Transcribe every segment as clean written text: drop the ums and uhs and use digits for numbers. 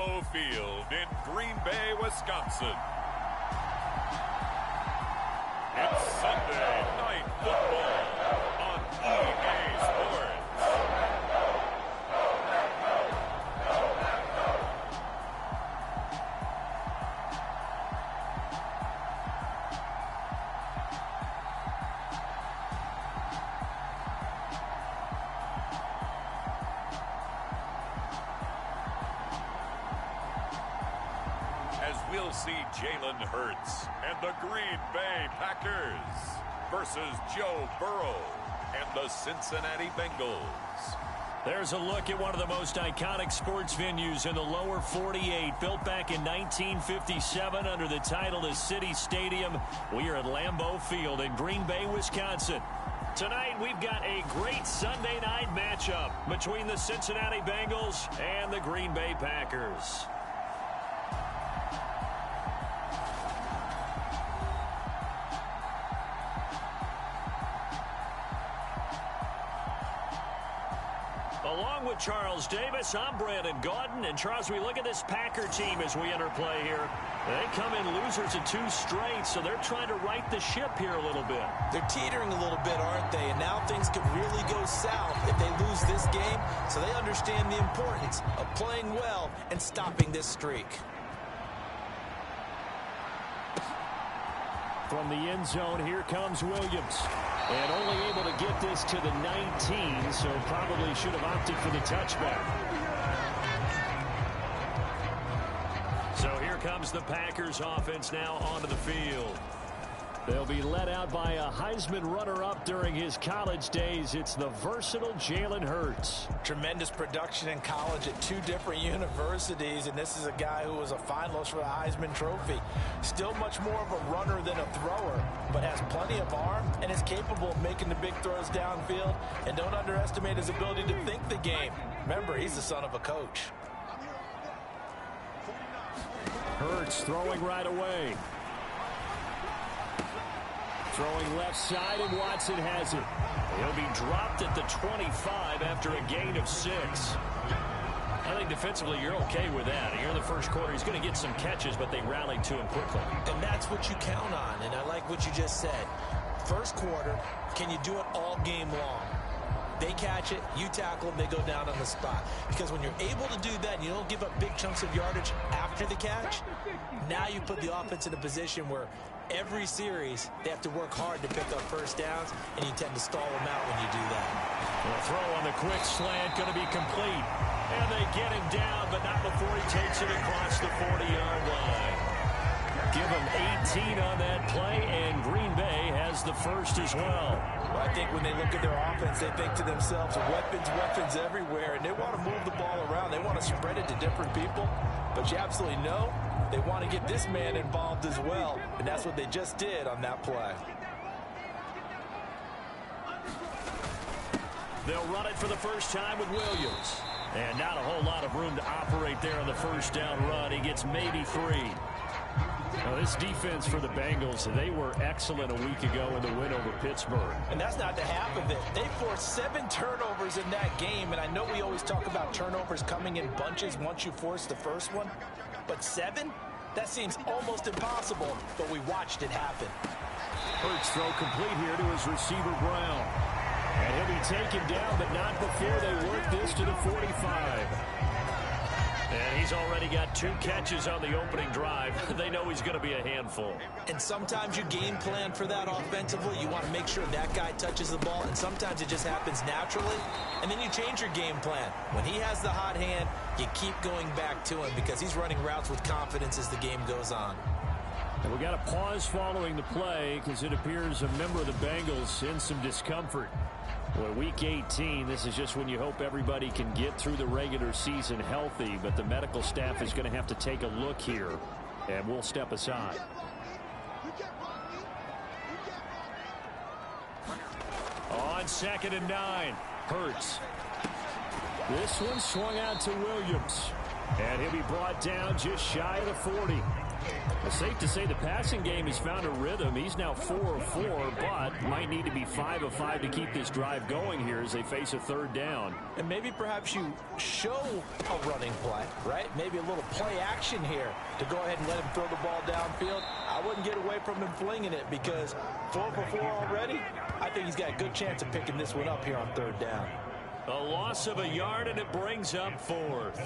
Lambeau Field in Green Bay, Wisconsin. It's Sunday Night Football on EA Sports. As we'll see Jalen Hurts and the Green Bay Packers versus Joe Burrow and the Cincinnati Bengals. There's a look at one of the most iconic sports venues in the lower 48, built back in 1957 under the title of City Stadium. We are at Lambeau Field in Green Bay, Wisconsin. Tonight, we've got a great Sunday night matchup between the Cincinnati Bengals and the Green Bay Packers. Along with Charles Davis, I'm Brandon Gaudin. And Charles, we look at this Packer team as we enter play here. They come in losers of 2 straight, so they're trying to right the ship here a little bit. They're teetering a little bit, aren't they? And now things could really go south if they lose this game. So they understand the importance of playing well and stopping this streak. From the end zone, here comes Williams. And only able to get this to the 19, so probably should have opted for the touchback. So here comes the Packers offense now onto the field. They'll be led out by a Heisman runner-up during his college days. It's the versatile Jalen Hurts. Tremendous production in college at 2 different universities, and this is a guy who was a finalist for the Heisman Trophy. Still much more of a runner than a thrower, but has plenty of arm and is capable of making the big throws downfield. And don't underestimate his ability to think the game. Remember, he's the son of a coach. Hurts throwing right away. Throwing left side, and Watson has it. He'll be dropped at the 25 after a gain of 6. I think defensively you're okay with that. Here in the first quarter, he's going to get some catches, but they rallied to him quickly. And that's what you count on, and I like what you just said. First quarter, can you do it all game long? They catch it, you tackle them, they go down on the spot. Because when you're able to do that and you don't give up big chunks of yardage after the catch, now you put the offense in a position where every series they have to work hard to pick up first downs, and you tend to stall them out when you do that. The throw on the quick slant going to be complete. And they get him down, but not before he takes it across the 40-yard line. Give him 18 on that play, and Green Bay has the first as well. Well, I think when they look at their offense, they think to themselves, weapons, weapons everywhere, and they want to move the ball around. They want to spread it to different people, but you absolutely know they want to get this man involved as well, and that's what they just did on that play. They'll run it for the first time with Williams. And not a whole lot of room to operate there on the first down run. He gets maybe 3. Now, this defense for the Bengals, they were excellent a week ago in the win over Pittsburgh. And that's not the half of it. They forced 7 turnovers in that game, and I know we always talk about turnovers coming in bunches once you force the first one. But 7? That seems almost impossible, but we watched it happen. Hurts throw complete here to his receiver, Brown. And he'll be taken down, but not before they work this to the 45. And he's already got 2 catches on the opening drive. They know he's going to be a handful. And sometimes you game plan for that offensively. You want to make sure that guy touches the ball, and sometimes it just happens naturally. And then you change your game plan. When he has the hot hand, you keep going back to him because he's running routes with confidence as the game goes on. And we got a pause following the play because it appears a member of the Bengals in some discomfort. Boy, week 18, this is just when you hope everybody can get through the regular season healthy, but the medical staff is going to have to take a look here, and we'll step aside. On 2nd and 9, Hurts. This one swung out to Williams, and he'll be brought down just shy of the 40. It's safe to say the passing game has found a rhythm. He's now 4 of 4, but might need to be 5 of 5 to keep this drive going here as they face a third down. And maybe perhaps you show a running play, right? Maybe a little play action here to go ahead and let him throw the ball downfield. I wouldn't get away from him flinging it because 4 for 4 already. I think he's got a good chance of picking this one up here on third down. A loss of a yard, and it brings up 4th.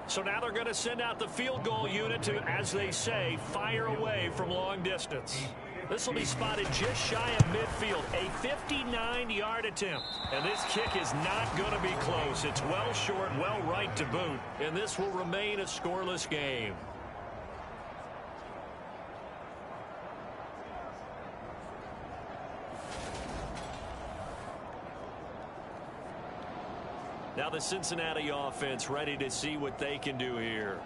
So now they're going to send out the field goal unit to, as they say, fire away from long distance. This will be spotted just shy of midfield, a 59-yard attempt. And this kick is not going to be close. It's well short, well right to boot, and this will remain a scoreless game. Now the Cincinnati offense ready to see what they can do here.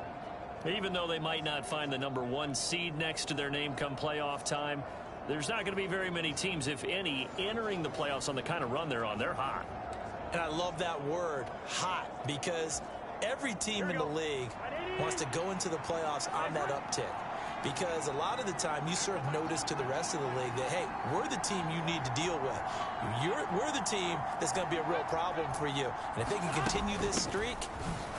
Even though they might not find the number 1 seed next to their name come playoff time, there's not going to be very many teams, if any, entering the playoffs on the kind of run they're on. They're hot. And I love that word, hot, because every team in the league wants to go into the playoffs on that uptick. Because a lot of the time you serve notice to the rest of the league that, hey, we're the team you need to deal with. We're the team that's going to be a real problem for you. And if they can continue this streak,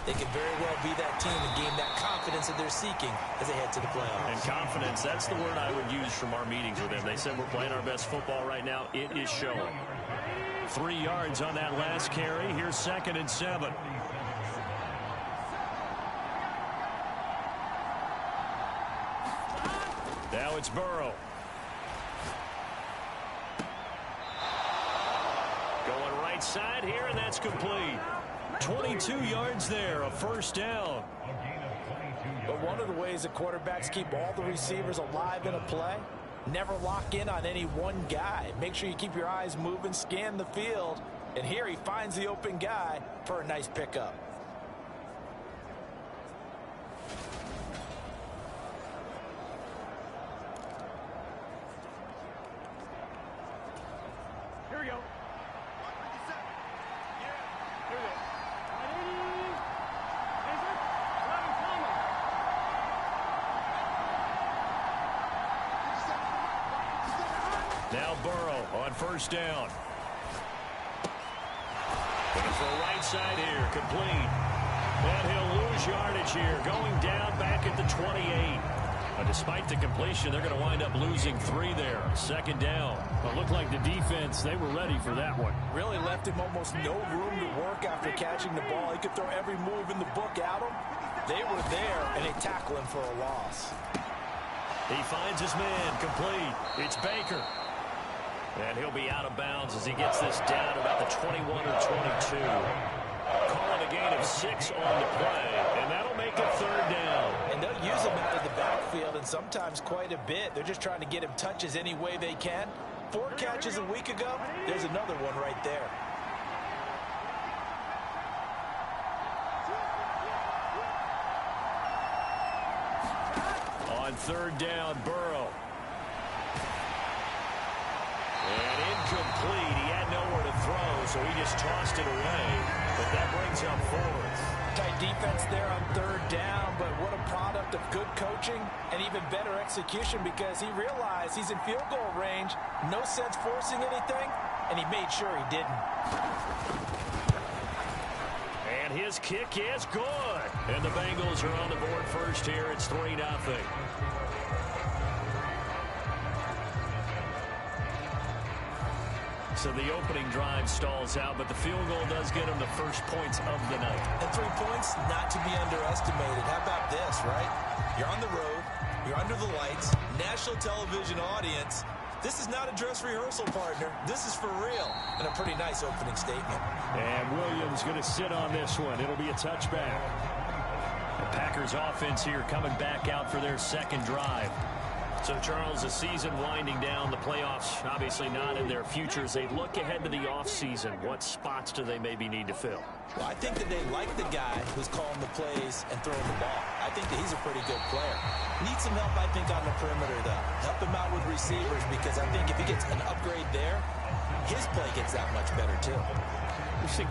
they could very well be that team and gain that confidence that they're seeking as they head to the playoffs. And confidence, that's the word I would use from our meetings with them. They said we're playing our best football right now. It is showing. 3 yards on that last carry. Here's 2nd and 7. Now it's Burrow. Going right side here, and that's complete. 22 yards there, a first down. But one of the ways that quarterbacks keep all the receivers alive in a play, never lock in on any one guy. Make sure you keep your eyes moving, scan the field, and here he finds the open guy for a nice pickup. Here we go. Now Burrow on first down. Going for a right side here, complete. And he'll lose yardage here, going down back at the 28. But despite the completion, they're going to wind up losing 3 there. 2nd down. It looked like the defense, they were ready for that one. Really left him almost no room to work after catching the ball. He could throw every move in the book at him. They were there, and they tackle him for a loss. He finds his man, complete. It's Baker. And he'll be out of bounds as he gets this down about the 21 or 22. Calling a gain of 6 on the play, and that'll make it 3rd down. And they'll use him out of the backfield, and sometimes quite a bit. They're just trying to get him touches any way they can. 4 catches a week ago, there's another one right there. On 3rd down, Burrow. And incomplete. He had nowhere to throw, so he just tossed it away. But that brings up 4th. Tight defense there on 3rd down, but what a product of good coaching and even better execution because he realized he's in field goal range. No sense forcing anything, and he made sure he didn't. And his kick is good. And the Bengals are on the board first here. It's 3-0. So the opening drive stalls out, but the field goal does get him the first points of the night. And 3 points, not to be underestimated. How about this, right? You're on the road. You're under the lights. National television audience. This is not a dress rehearsal, partner. This is for real. And a pretty nice opening statement. And Williams going to sit on this one. It'll be a touchback. The Packers offense here coming back out for their second drive. So, Charles, the season winding down, the playoffs obviously not in their future. As they look ahead to the offseason, what spots do they maybe need to fill? Well, I think that they like the guy who's calling the plays and throwing the ball. I think that he's a pretty good player. Needs some help, I think, on the perimeter, though. Help him out with receivers, because I think if he gets an upgrade there, his play gets that much better, too. We've seen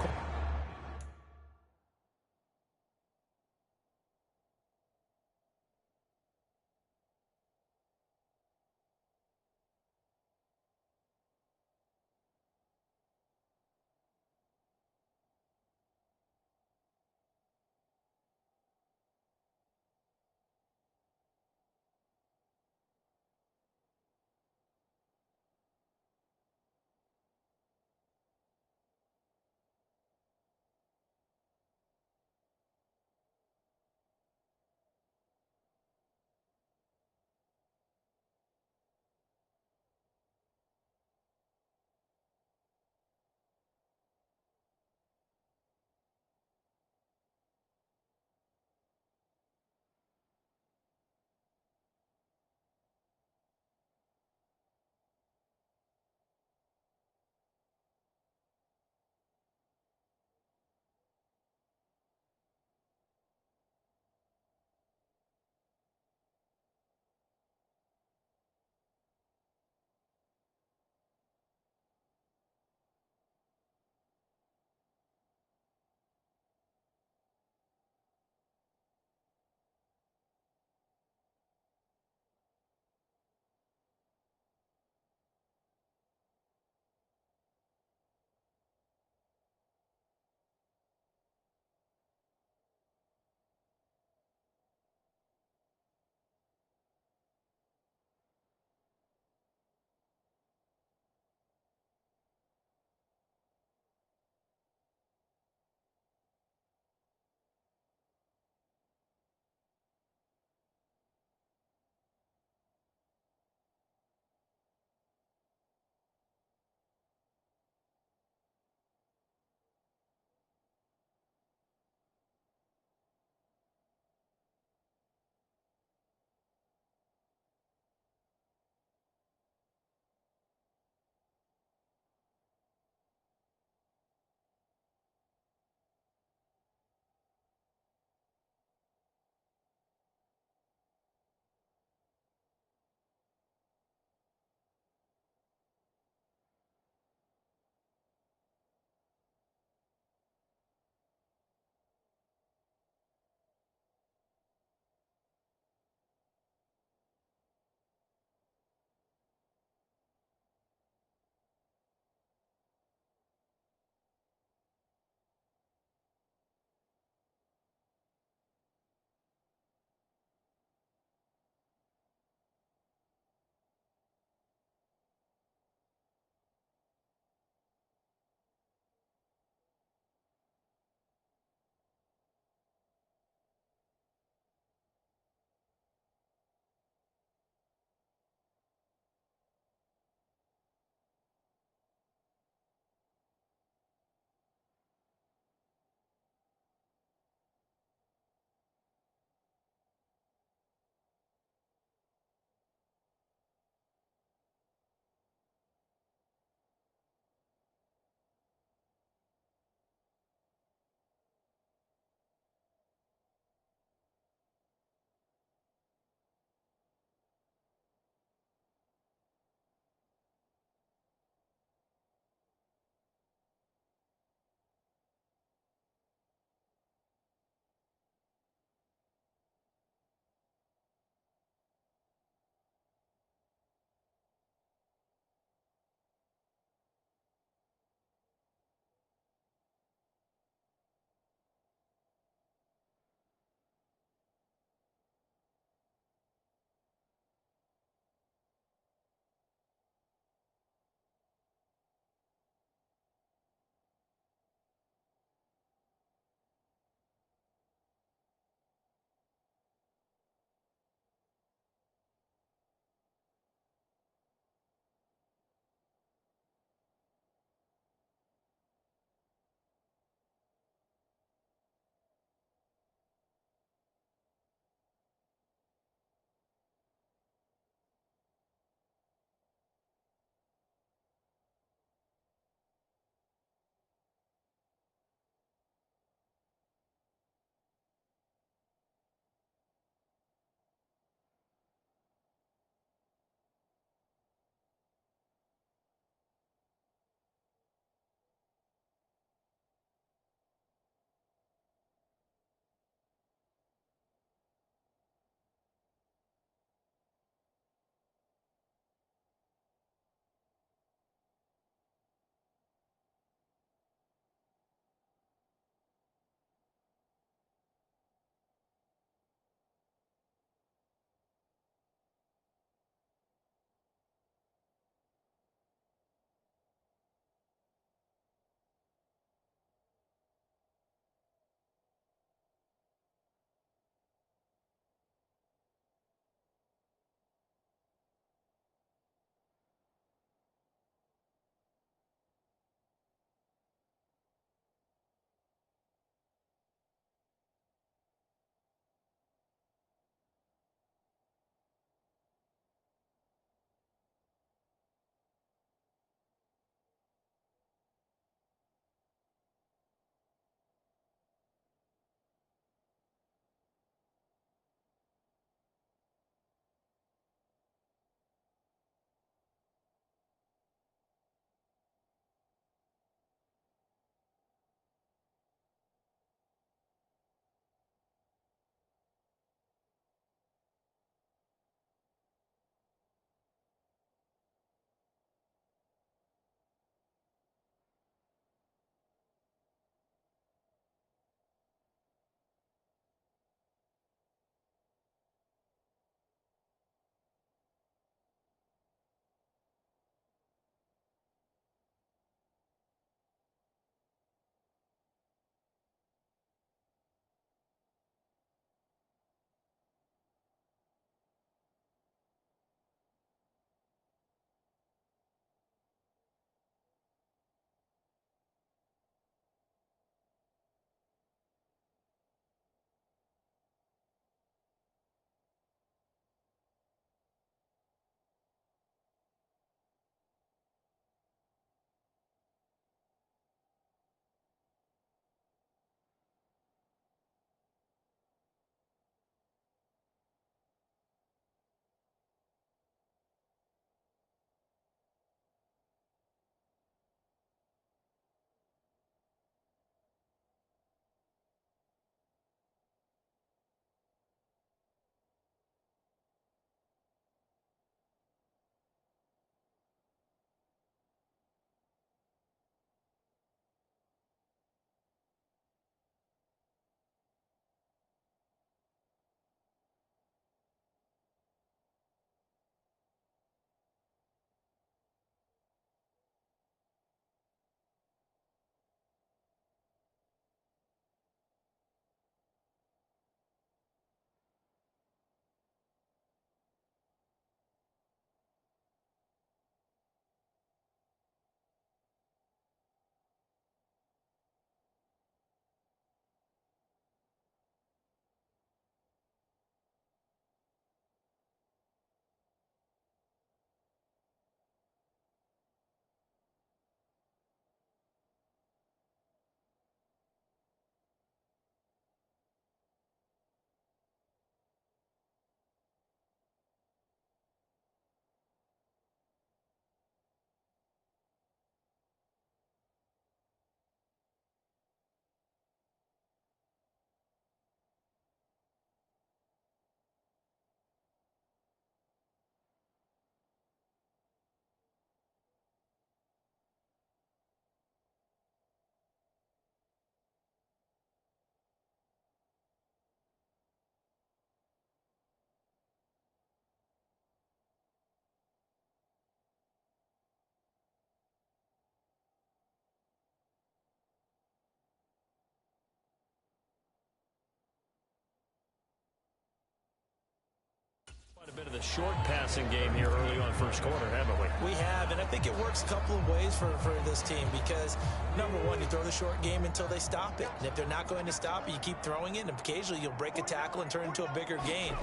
the short passing game here early on first quarter, haven't we? We have, and I think it works a couple of ways for this team because, number one, you throw the short game until they stop it. And if they're not going to stop it, you keep throwing it, and occasionally you'll break a tackle and turn it into a bigger gain.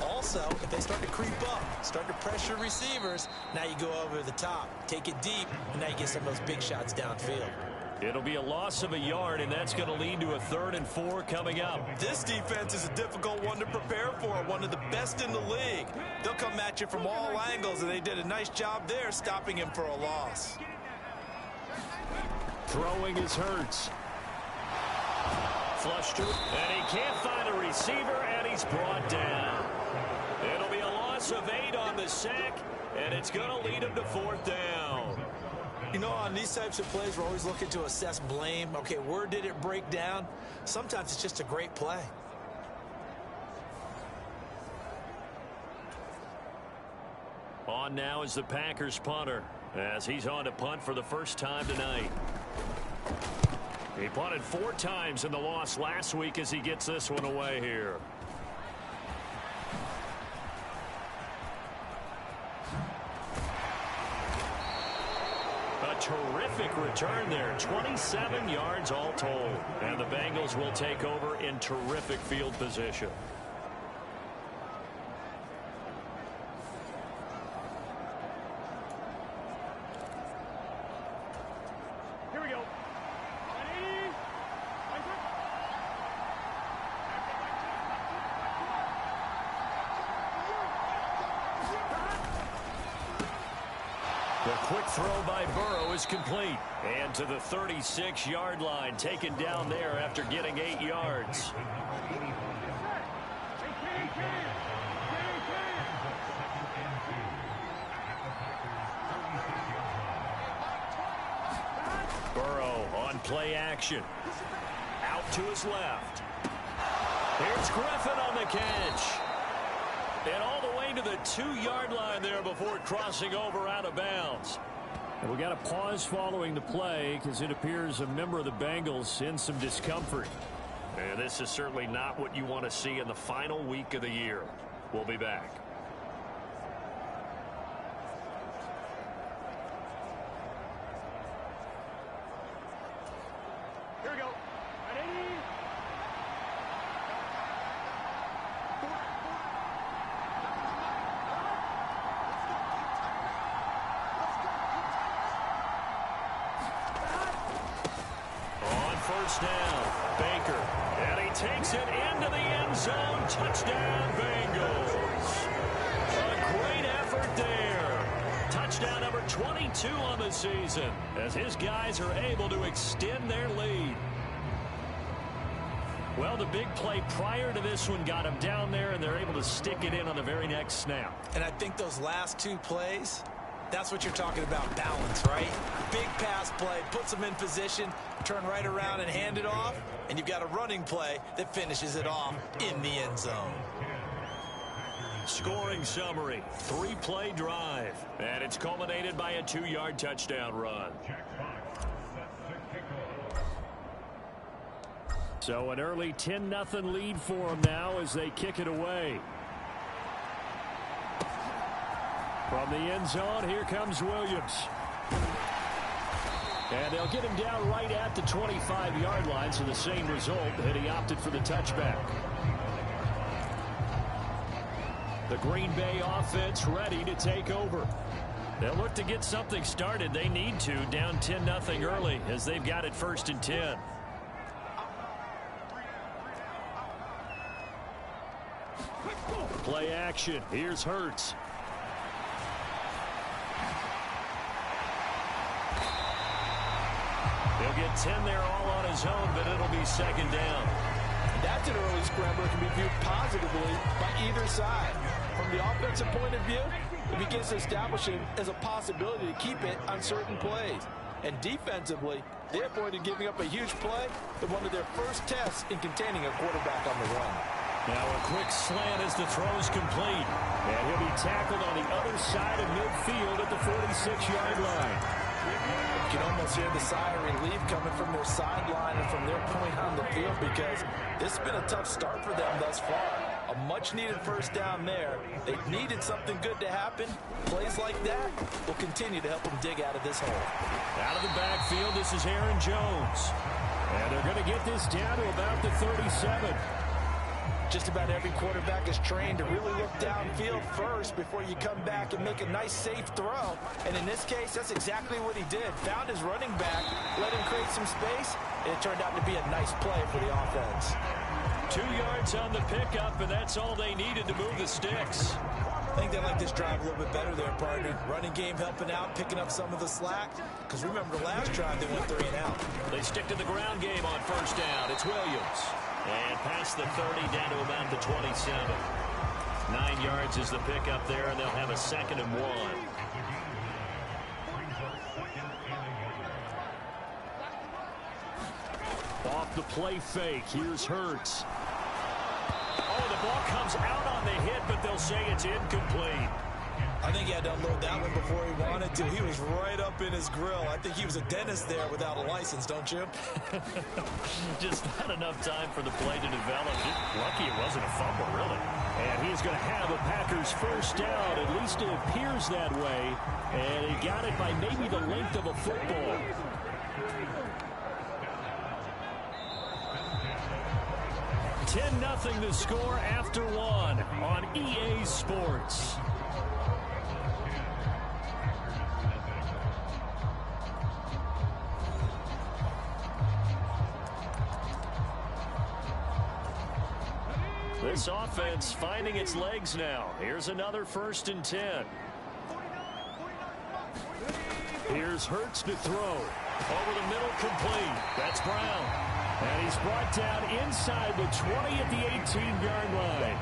Also, if they start to creep up, start to pressure receivers, now you go over the top, take it deep, and now you get some of those big shots downfield. It'll be a loss of a yard, and that's going to lead to a 3rd and 4 coming up. This defense is a difficult one to prepare for, one of the best in the league. They'll come at you from all angles, and they did a nice job there stopping him for a loss. Throwing is Hurts. Flush to, and he can't find a receiver, and he's brought down. It'll be a loss of 8 on the sack, and it's going to lead him to 4th down. You know, on these types of plays, we're always looking to assess blame. Okay, where did it break down? Sometimes it's just a great play. On now is the Packers punter, as he's on to punt for the first time tonight. He punted 4 times in the loss last week as he gets this one away here. A terrific return there, 27 yards all told. And the Bengals will take over in terrific field position. Here we go. The quick throw by Burrow is complete. And to the 36-yard line, taken down there after getting 8 yards. Burrow on play action. Out to his left. Here's Griffin on the catch. And all the way to the 2-yard line there before crossing over out of bounds. And we got a pause following the play because it appears a member of the Bengals in some discomfort. And this is certainly not what you want to see in the final week of the year. We'll be back. Here we go. Ready? On first down, Baker. And he takes it into the end zone. Touchdown, Bengals. A great effort there. Touchdown number 22 on the season as his guys are able to extend their lead. Well, the big play prior to this one got him down there, and they're able to stick it in on the very next snap. And I think those last 2 plays, that's what you're talking about, balance, right? Big pass play, puts them in position, turn right around and hand it off, and you've got a running play that finishes it off in the end zone. Scoring summary, 3-play drive, and it's culminated by a 2-yard touchdown run. So an early 10-0 lead for them now as they kick it away. From the end zone, here comes Williams. And they'll get him down right at the 25-yard line, so the same result, and he opted for the touchback. The Green Bay offense ready to take over. They'll look to get something started. They need to, down 10-0 early as they've got it 1st and 10. Play action. Here's Hurts. He'll get 10 there all on his own, but it'll be 2nd down. That's an early scrambler that can be viewed positively by either side. From the offensive point of view, it begins to establish it as a possibility to keep it on certain plays. And defensively, they avoided giving up a huge play in one of their first tests in containing a quarterback on the run. Now a quick slant as the throw's complete. And he'll be tackled on the other side of midfield at the 46-yard line. You can almost hear the sigh of relief coming from their sideline and from their point on the field because this has been a tough start for them thus far. A much-needed first down there. They needed something good to happen. Plays like that will continue to help them dig out of this hole. Out of the backfield, this is Aaron Jones. And they're going to get this down to about the 37. Just about every quarterback is trained to really look downfield first before you come back and make a nice, safe throw. And in this case, that's exactly what he did. Found his running back, let him create some space, and it turned out to be a nice play for the offense. 2 yards on the pickup, and that's all they needed to move the sticks. I think they like this drive a little bit better there, partner. Running game helping out, picking up some of the slack. Because remember, the last drive, they went 3 and out. They stick to the ground game on first down. It's Williams. And past the 30, down to about the 27. 9 yards is the pickup there, and they'll have a 2nd and 1. Off the play fake, here's Hurts. Oh, the ball comes out on the hit, but they'll say it's incomplete. I think he had to unload that one before he wanted to. He was right up in his grill. I think he was a dentist there without a license, don't you? Just not enough time for the play to develop. Lucky it wasn't a fumble, really. And he's going to have a Packers first down. At least it appears that way. And he got it by maybe the length of a football. $10-0 the score after 1 on EA Sports. This offense finding its legs now. Here's another 1st and 10. Here's Hurts to throw. Over the middle, complete. That's Brown. And he's brought down inside the 20 at the 18-yard line.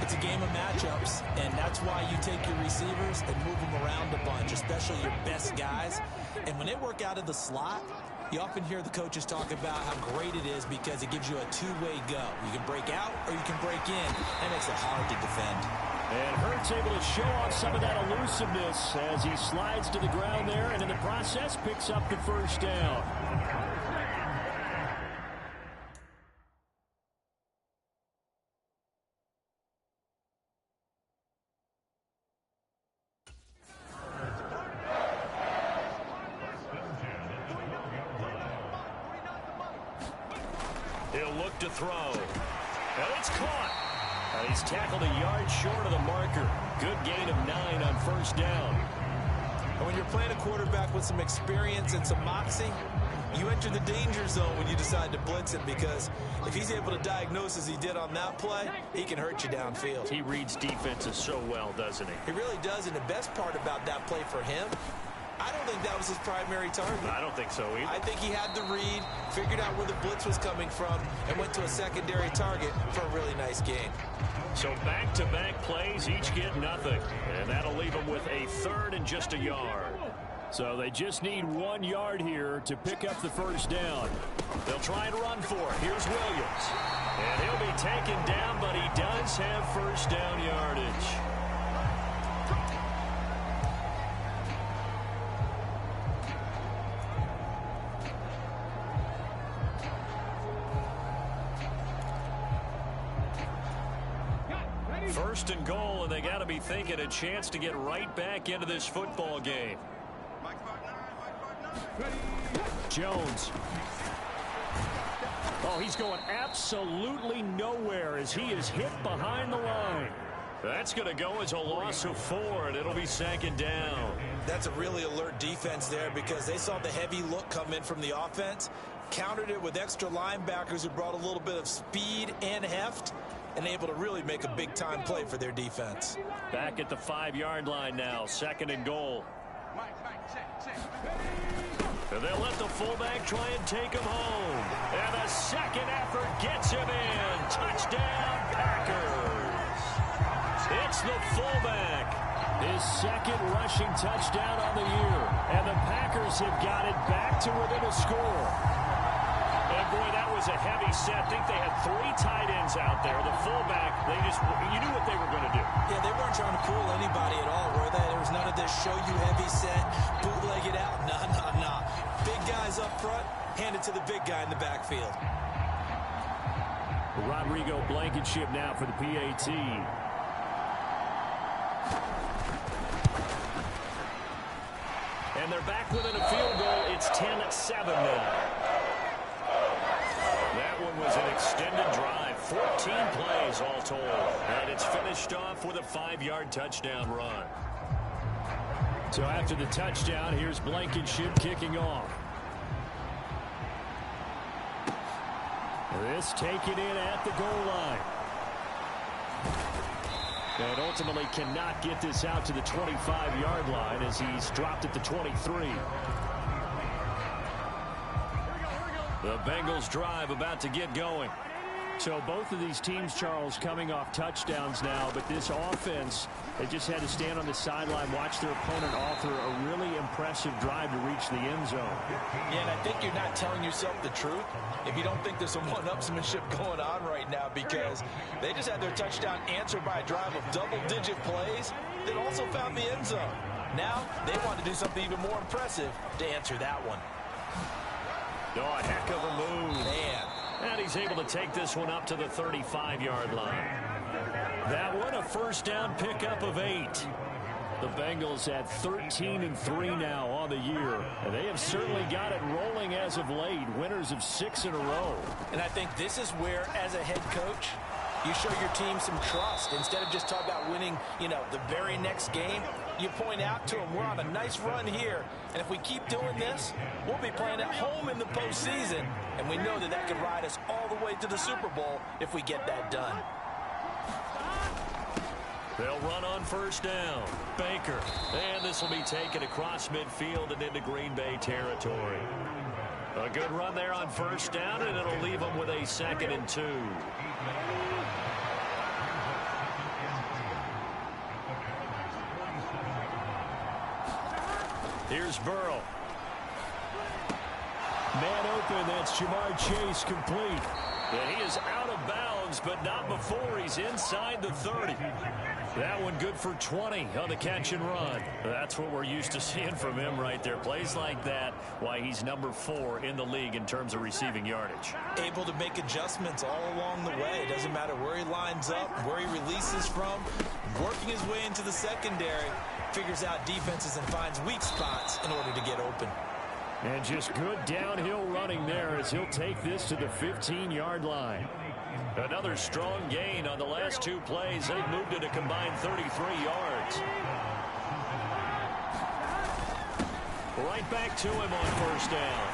It's a game of matchups, and that's why you take your receivers and move them around a bunch, especially your best guys. And when they work out of the slot, you often hear the coaches talk about how great it is because it gives you a two-way go. You can break out or you can break in. That makes it hard to defend. And Hurts able to show off some of that elusiveness as he slides to the ground there, and in the process picks up the first down. He'll look to throw. And it's caught. And he's tackled a yard short of the marker. Good gain of 9 on first down. And when you're playing a quarterback with some experience and some moxie, you enter the danger zone when you decide to blitz him, because if he's able to diagnose as he did on that play, he can hurt you downfield. He reads defenses so well, doesn't he? He really does, and the best part about that play for him, I don't think that was his primary target. I don't think so either. I think he had the read, figured out where the blitz was coming from, and went to a secondary target for a really nice gain. So back-to-back plays, each get nothing. And that'll leave them with a 3rd and just a yard. So they just need 1 yard here to pick up the first down. They'll try and run for it. Here's Williams. And he'll be taken down, but he does have first down yardage. First and goal, and they got to be thinking a chance to get right back into this football game. Jones. Oh, he's going absolutely nowhere as he is hit behind the line. That's going to go as a loss of 4, and it'll be 2nd down. That's a really alert defense there, because they saw the heavy look come in from the offense, countered it with extra linebackers who brought a little bit of speed and heft, and able to really make a big-time play for their defense. Back at the 5-yard line now, 2nd and goal. And they'll let the fullback try and take him home. And the second effort gets him in. Touchdown, Packers. It's the fullback. His 2nd rushing touchdown on the year. And the Packers have got it back to within a score. And boy, that was a heavy set. I think they had 3 tight ends out there. The fullback, you knew what they were going to do. Yeah, they weren't trying to fool anybody at all, were they? There was none of this show you heavy set, bootleg it out. Nah. Big guys up front, hand it to the big guy in the backfield. Rodrigo Blankenship now for the PAT. And they're back within a field goal. It's 10-7 now. That one was an extended drive. 14 plays all told. And it's finished off with a 5-yard touchdown run. So after the touchdown, here's Blankenship kicking off. This taken in at the goal line. And ultimately cannot get this out to the 25-yard line as he's dropped at the 23. The Bengals drive about to get going. So both of these teams, Charles, coming off touchdowns now, but this offense, they just had to stand on the sideline, watch their opponent author a really impressive drive to reach the end zone. Yeah, and I think you're not telling yourself the truth if you don't think there's some one-upsmanship going on right now, because they just had their touchdown answered by a drive of double-digit plays that also found the end zone. Now they want to do something even more impressive to answer that one. Oh, a heck of a move. Man. And he's able to take this one up to the 35-yard line. That one, a first down pickup of 8. The Bengals at 13-3 now on the year. And they have certainly got it rolling as of late. Winners of 6 in a row. And I think this is where, as a head coach, you show your team some trust. Instead of just talking about winning, the very next game, you point out to them, we're on a nice run here. And if we keep doing this, we'll be playing at home in the postseason. And we know that could ride us all the way to the Super Bowl if we get that done. They'll run on first down. Baker. And this will be taken across midfield and into Green Bay territory. A good run there on first down, and it'll leave them with a 2nd and 2. Here's Burrow. Man open, that's Jamar Chase complete. And he is out of bounds, but not before he's inside the 30. That one good for 20 on the catch and run. That's what we're used to seeing from him right there. Plays like that, why he's number 4 in the league in terms of receiving yardage. Able to make adjustments all along the way. It doesn't matter where he lines up, where he releases from. Working his way into the secondary, figures out defenses and finds weak spots in order to get open. And just good downhill running there as he'll take this to the 15-yard line. Another strong gain on the last 2 plays. They've moved it a combined 33 yards. Right back to him on first down.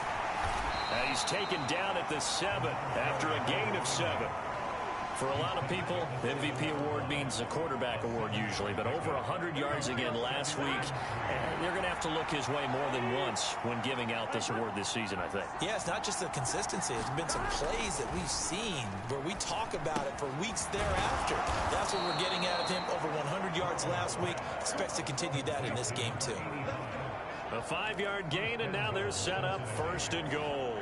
And he's taken down at the 7 after a gain of 7. For a lot of people, the MVP award means a quarterback award usually, but over 100 yards again last week, and they're going to have to look his way more than once when giving out this award this season, I think. Yeah, it's not just the consistency. It's been some plays that we've seen where we talk about it for weeks thereafter. That's what we're getting out of him. Over 100 yards last week. Expects to continue that in this game, too. A 5-yard gain, and now they're set up 1st and goal.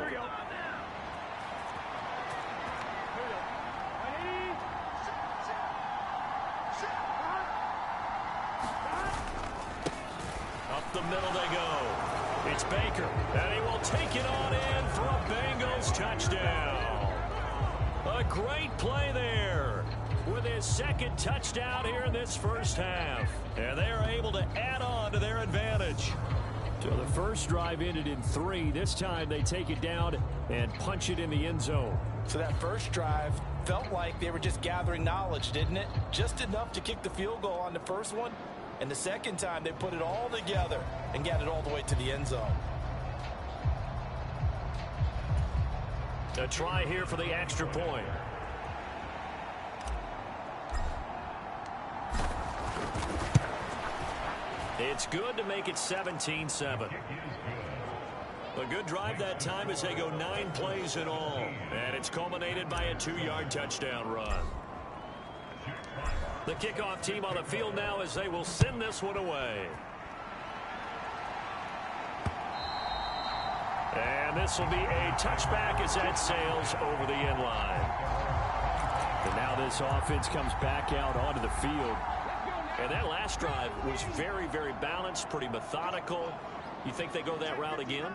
The middle they go. It's Baker, and he will take it on in for a Bengals touchdown. A great play there with his 2nd touchdown here in this first half. And they are able to add on to their advantage. So the first drive ended in 3. This time they take it down and punch it in the end zone. So that first drive felt like they were just gathering knowledge, didn't it? Just enough to kick the field goal on the first one. And the second time, they put it all together and got it all the way to the end zone. A try here for the extra point. It's good to make it 17-7. A good drive that time as they go 9 plays in all. And it's culminated by a 2-yard touchdown run. The kickoff team on the field now as they will send this one away. And this will be a touchback as that sails over the end line. And now this offense comes back out onto the field. And that last drive was very, very balanced, pretty methodical. You think they go that route again?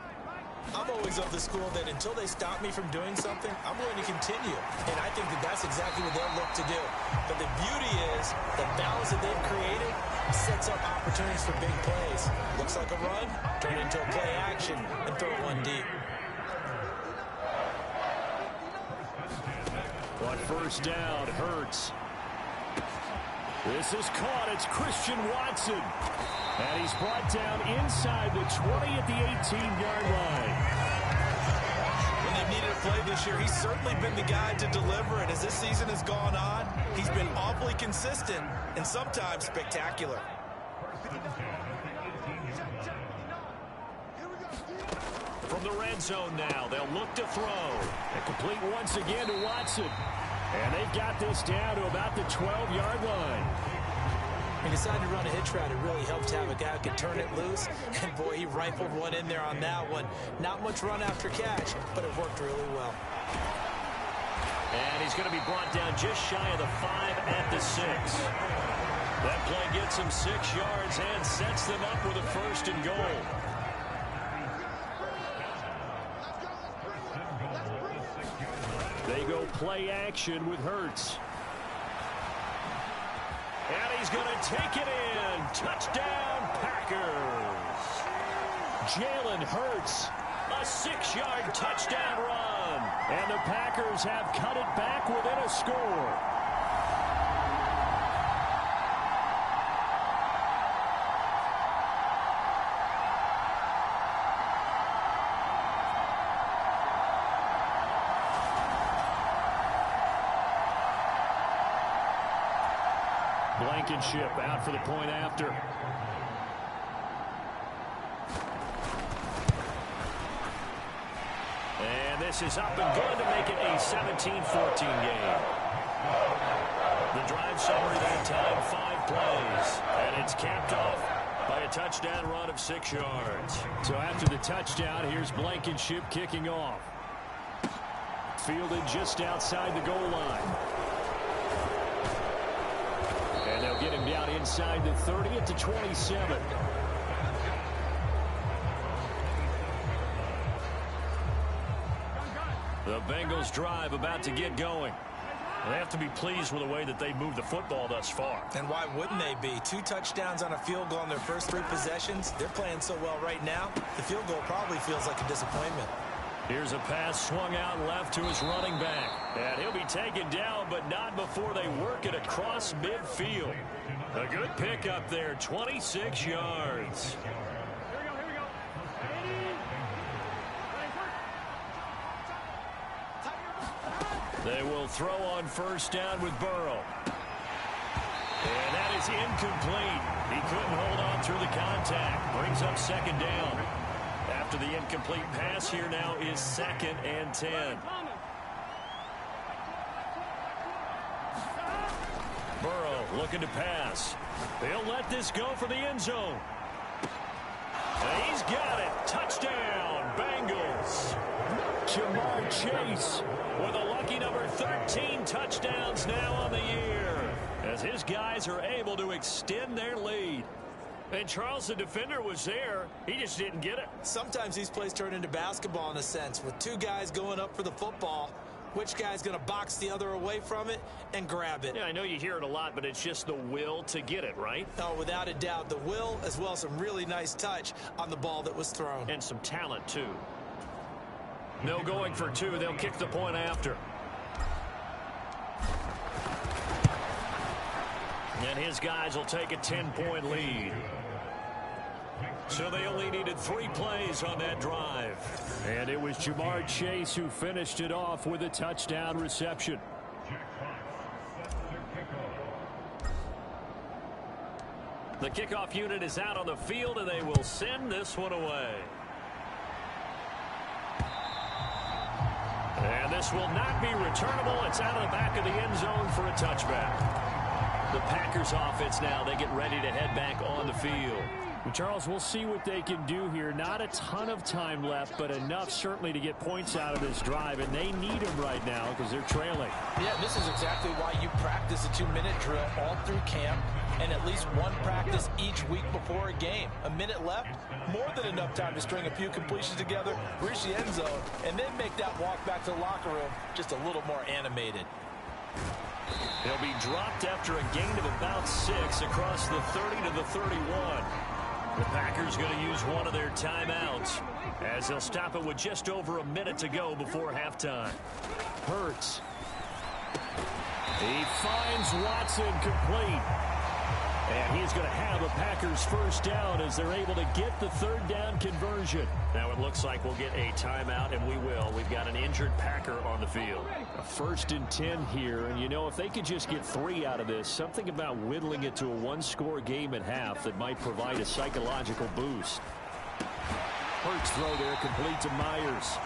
I'm always of the school that until they stop me from doing something, I'm going to continue. And I think that that's exactly what they'll look to do. But the beauty is the balance that they've created sets up opportunities for big plays. Looks like a run, turn it into a play action, and throw one deep. On first down, Hurts. This is caught. It's Christian Watson. And he's brought down inside the 20 at the 18-yard line. When they've needed a play this year, he's certainly been the guy to deliver. And as this season has gone on, he's been awfully consistent and sometimes spectacular. From the red zone now, they'll look to throw. And complete once again to Watson. And they've got this down to about the 12-yard line. He decided to run a hitch route. It really helped to have a guy who could turn it loose. And, boy, he rifled one in there on that one. Not much run after catch, but it worked really well. And he's going to be brought down just shy of the 5 at the 6. That play gets him 6 yards and sets them up with a 1st and goal. They go play action with Hurts. And he's going to take it in. Touchdown, Packers. Jalen Hurts, a 6-yard touchdown run. And the Packers have cut it back within a score. Blankenship out for the point after. And this is up and good to make it a 17-14 game. The drive summary that time, 5 plays. And it's capped off by a touchdown run of 6 yards. So after the touchdown, here's Blankenship kicking off. Fielded just outside the goal line. And they'll get him down inside the 30 at the 27. The Bengals drive about to get going. They have to be pleased with the way that they moved the football thus far. And why wouldn't they be? 2 touchdowns on a field goal in their first 3 possessions. They're playing so well right now, the field goal probably feels like a disappointment. Here's a pass swung out left to his running back. And he'll be taken down, but not before they work it across midfield. A good pickup there, 26 yards. Here we go. They will throw on first down with Burrow. And that is incomplete. He couldn't hold on through the contact. Brings up 2nd down. After the incomplete pass, here now is 2nd and 10. Burrow looking to pass. He'll let this go for the end zone. And he's got it. Touchdown, Bengals. Jamar Chase with a lucky number 13 touchdowns now on the year, as his guys are able to extend their lead. And Charles, the defender, was there. He just didn't get it. Sometimes these plays turn into basketball in a sense, with 2 guys going up for the football. Which guy's going to box the other away from it and grab it? Yeah, I know you hear it a lot, but it's just the will to get it, right? Oh, without a doubt. The will, as well as some really nice touch on the ball that was thrown. And some talent, too. No going for 2. They'll kick the point after. And his guys will take a 10-point lead. So they only needed 3 plays on that drive. And it was Jamar Chase who finished it off with a touchdown reception. The kickoff unit is out on the field, and they will send this one away. And this will not be returnable. It's out of the back of the end zone for a touchback. The Packers offense now, they get ready to head back on the field. Charles, we'll see what they can do here. Not a ton of time left, but enough certainly to get points out of this drive, and they need them right now because they're trailing. Yeah, this is exactly why you practice a 2-minute drill all through camp and at least one practice each week before a game. A minute left, more than enough time to string a few completions together, reach the end zone, and then make that walk back to the locker room just a little more animated. He'll be dropped after a gain of about 6 across the 30 to the 31. The Packers going to use one of their timeouts as they'll stop it with just over a minute to go before halftime. Hurts. He finds Watson complete. And he's going to have a Packers first down as they're able to get the third down conversion. Now it looks like we'll get a timeout, and we will. We've got an injured Packer on the field. A 1st and 10 here, and you know, if they could just get 3 out of this, something about whittling it to a one-score game at half that might provide a psychological boost. Hurts throw there, complete to Myers.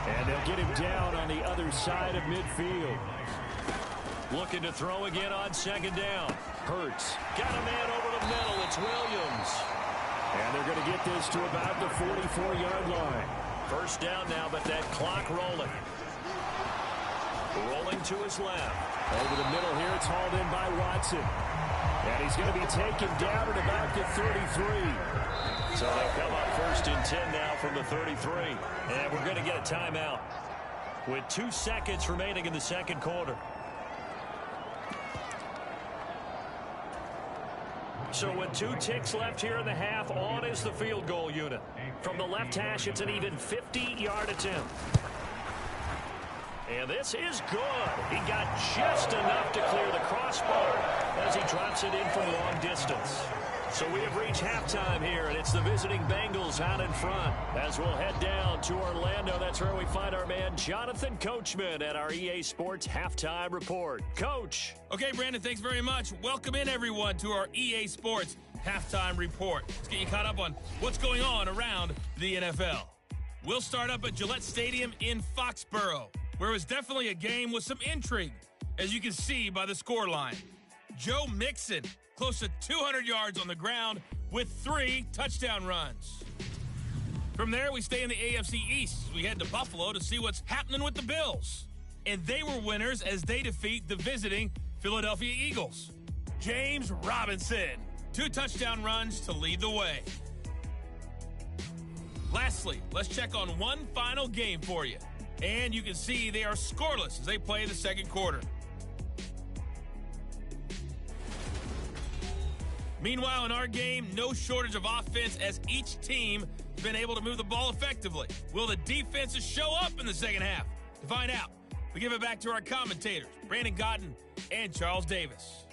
And they'll get him down on the other side of midfield. Looking to throw again on 2nd down. Hurts got a man over the middle. It's Williams. And they're going to get this to about the 44-yard line. First down now, but that clock rolling. Rolling to his left. Over the middle here, it's hauled in by Watson. And he's going to be taken down at about the 33. So they come up 1st and 10 now from the 33. And we're going to get a timeout with 2 seconds remaining in the second quarter. So with 2 ticks left here in the half, on is the field goal unit. From the left hash, it's an even 50-yard attempt. And this is good. He got just enough to clear the crossbar as he drops it in from long distance. So we have reached halftime here, and it's the visiting Bengals out in front. As we'll head down to Orlando, that's where we find our man Jonathan Coachman at our EA Sports Halftime Report. Coach. Okay, Brandon, thanks very much. Welcome in, everyone, to our EA Sports Halftime Report. Let's get you caught up on what's going on around the NFL. We'll start up at Gillette Stadium in Foxborough, where it was definitely a game with some intrigue, as you can see by the scoreline. Joe Mixon, close to 200 yards on the ground with 3 touchdown runs. From there, we stay in the AFC East. We head to Buffalo to see what's happening with the Bills. And they were winners as they defeat the visiting Philadelphia Eagles. James Robinson, 2 touchdown runs to lead the way. Lastly, let's check on one final game for you. And you can see they are scoreless as they play the second quarter. Meanwhile, in our game, no shortage of offense as each team has been able to move the ball effectively. Will the defenses show up in the second half? To find out, we give it back to our commentators, Brandon Godden and Charles Davis.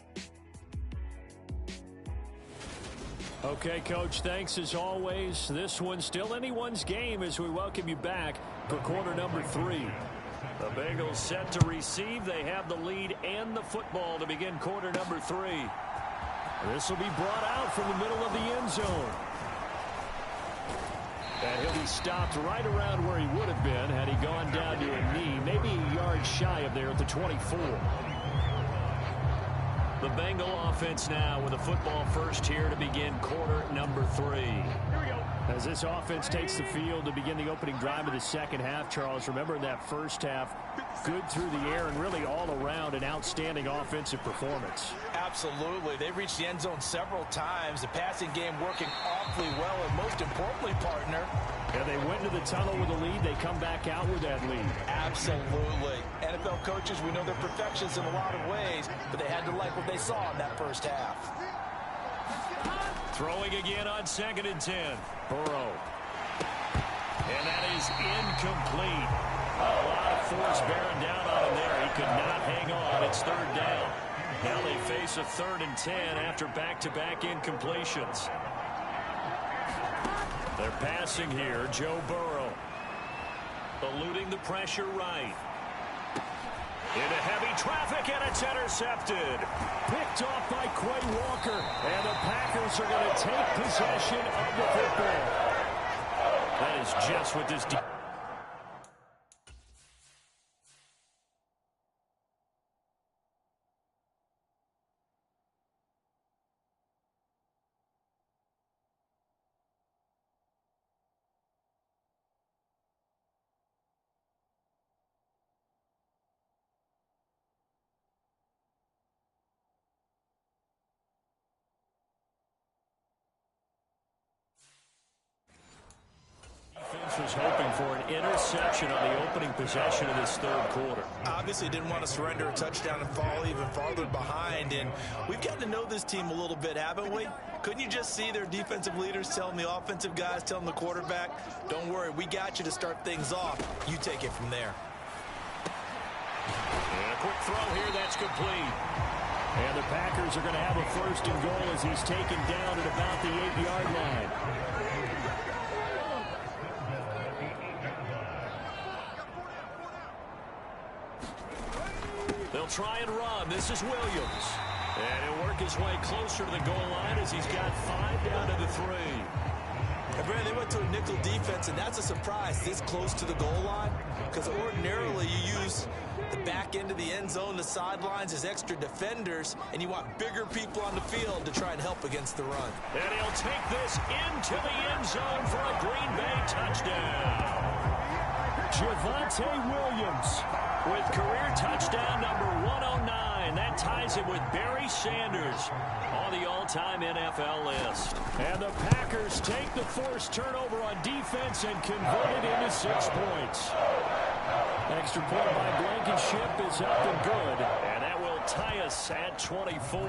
Okay, Coach, thanks as always. This one's still anyone's game as we welcome you back for quarter number 3. The Bengals set to receive. They have the lead and the football to begin quarter number 3. This will be brought out from the middle of the end zone. And he'll be stopped right around where he would have been had he gone down to a knee, maybe a yard shy of there at the 24. The Bengal offense now with a football first here to begin quarter number 3. Here we go. As this offense takes the field to begin the opening drive of the second half, Charles, remember in that first half, good through the air and really all around an outstanding offensive performance. Absolutely. They reached the end zone several times. The passing game working awfully well, and most importantly, partner, Yeah, they went to the tunnel with a lead. They come back out with that lead. absolutely. NFL coaches, we know they're perfectionists in a lot of ways, but they had to like what they saw in that first half. Throwing again on 2nd and 10. Burrow. And that is incomplete. A lot of force bearing down on him there. He could not hang on. It's 3rd down. Now they face a 3rd and 10 after back-to-back incompletions. They're passing here. Joe Burrow. Eluding the pressure right. Into heavy traffic, and it's intercepted. Picked off by Quay Walker. And the Packers are going to take possession of the football. That is just what this defense was hoping for an interception on the opening possession of this third quarter. Obviously didn't want to surrender a touchdown and fall even farther behind. And we've gotten to know this team a little bit, haven't we? Couldn't you just see their defensive leaders telling the offensive guys, telling the quarterback, don't worry, we got you to start things off. You take it from there. And a quick throw here, that's complete. And the Packers are going to have a first and goal as he's taken down at about the 8-yard line. They'll try and run. This is Williams. And he'll work his way closer to the goal line as he's got 5 down to the 3. And Brandon, they went to a nickel defense, and that's a surprise this close to the goal line, because ordinarily you use the back end of the end zone, the sidelines as extra defenders, and you want bigger people on the field to try and help against the run. And he'll take this into the end zone for a Green Bay touchdown. Javonte Williams with career touchdown number 109. That ties him with Barry Sanders on the all-time NFL list. And the Packers take the forced turnover on defense and convert it into 6 points. Extra point by Blankenship is up and good. And that will tie us at 24.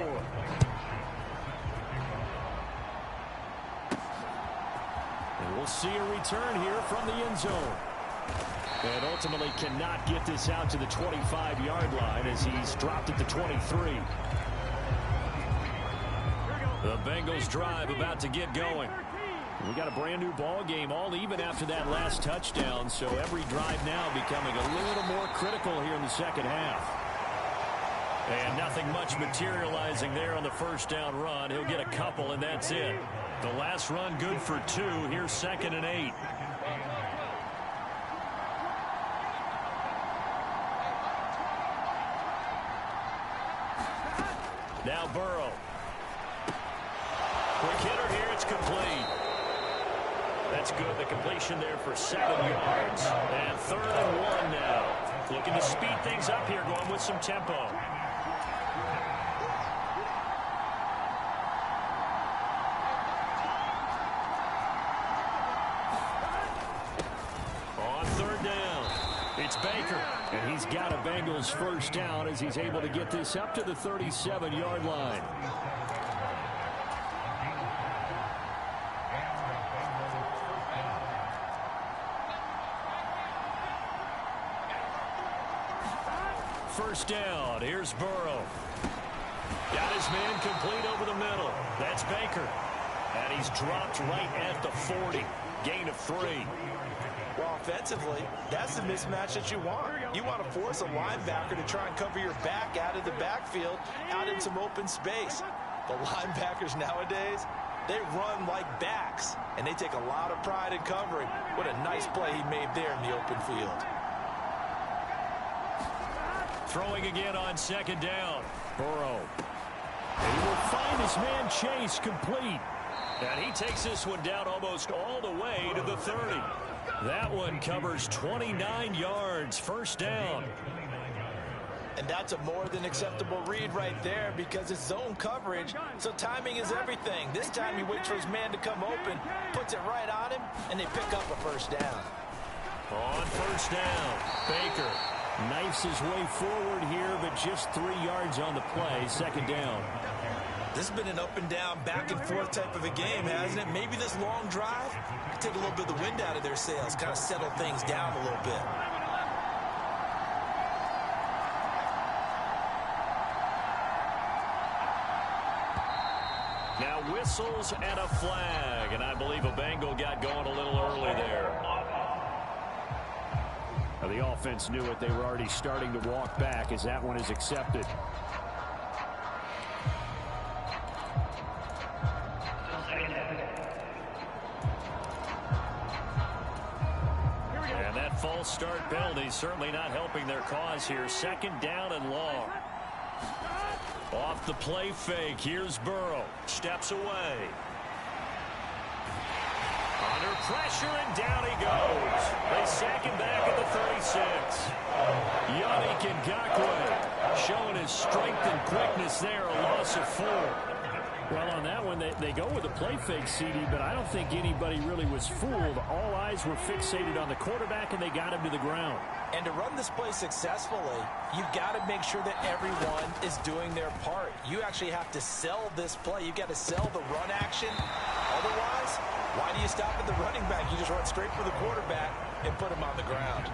And we'll see a return here from the end zone. And ultimately cannot get this out to the 25-yard line as he's dropped at the 23. The Bengals drive about to get going. We got a brand new ball game, all even after that last touchdown, so every drive now becoming a little more critical here in the second half. And nothing much materializing there on the first down run. He'll get a couple, and that's it. The last run good for 2. Here's 2nd and 8. Now Burrow. Quick hitter here, it's complete. That's good. The completion there for 7 yards. And 3rd and 1 now. Looking to speed things up here, going with some tempo. On 3rd down, it's Baker. And he's got a Bengals first down as he's able to get this up to the 37-yard line. First down. Here's Burrow. Got his man complete over the middle. That's Baker. And he's dropped right at the 40. Gain of 3. Well, offensively, that's the mismatch that you want. You want to force a linebacker to try and cover your back out of the backfield, out in some open space. The linebackers nowadays, they run like backs, and they take a lot of pride in covering. What a nice play he made there in the open field. Throwing again on 2nd down. Burrow. He will find his man Chase complete. And he takes this one down almost all the way to the 30. That one covers 29 yards. First down. And that's a more than acceptable read right there because it's zone coverage, so timing is everything. This time he waits for his man to come open, puts it right on him, and they pick up a first down. On first down, Baker knifes his way forward here, but just 3 yards on the play. 2nd down. This has been an up and down, back and forth type of a game, hasn't it? Maybe this long drive could take a little bit of the wind out of their sails, kind of settle things down a little bit. Now whistles and a flag, and I believe a Bengal got going a little early there. Now the offense knew it. They were already starting to walk back as that one is accepted. And that false start penalty certainly not helping their cause here. 2nd down and long. Off the play fake, here's Burrow. Steps away. Under pressure, and down he goes. They sack him back at the 36. Yannick Ngakoue showing his strength and quickness there, a loss of 4. Well, on that one, they go with a play fake, CD, but I don't think anybody really was fooled. All eyes were fixated on the quarterback, and they got him to the ground. And to run this play successfully, you've got to make sure that everyone is doing their part. You actually have to sell this play. You've got to sell the run action. Otherwise, why do you stop at the running back? You just run straight for the quarterback and put him on the ground.